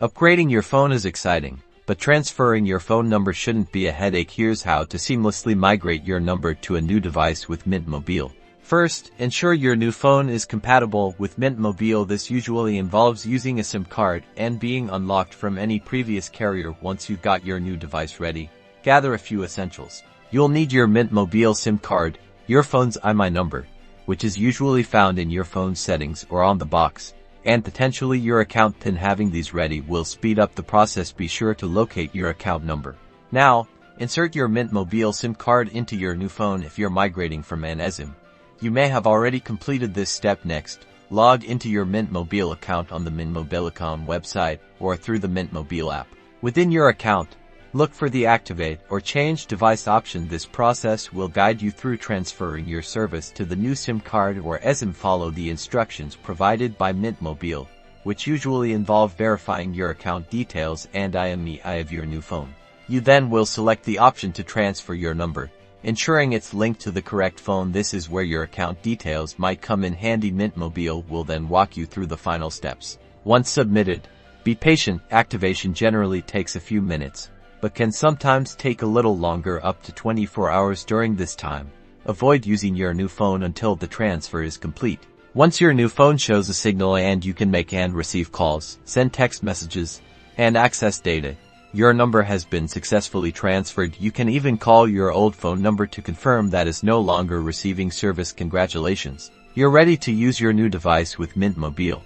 Upgrading your phone is exciting, but transferring your phone number shouldn't be a headache. Here's how to seamlessly migrate your number to a new device with Mint Mobile. First, ensure your new phone is compatible with Mint Mobile. This usually involves using a SIM card and being unlocked from any previous carrier. Once you've got your new device ready, gather a few essentials. You'll need your Mint Mobile SIM card, your phone's IMEI number, which is usually found in your phone settings or on the box, and potentially your account PIN. Having these ready will speed up the process. Be sure to locate your account number. Now, insert your Mint Mobile SIM card into your new phone. If you're migrating from an eSIM, you may have already completed this step. Next, log into your Mint Mobile account on the Mint Mobilecom website or through the Mint Mobile app. Within your account, look for the Activate or Change Device option. This process will guide you through transferring your service to the new SIM card or eSIM. Follow the instructions provided by Mint Mobile, which usually involve verifying your account details and IMEI of your new phone. You then will select the option to transfer your number, ensuring it's linked to the correct phone. This is where your account details might come in handy. Mint Mobile will then walk you through the final steps. Once submitted, be patient. Activation generally takes a few minutes, but can sometimes take a little longer, up to 24 hours. During this time, avoid using your new phone until the transfer is complete. Once your new phone shows a signal and you can make and receive calls, send text messages, and access data, your number has been successfully transferred. You can even call your old phone number to confirm that is no longer receiving service. Congratulations! You're ready to use your new device with Mint Mobile.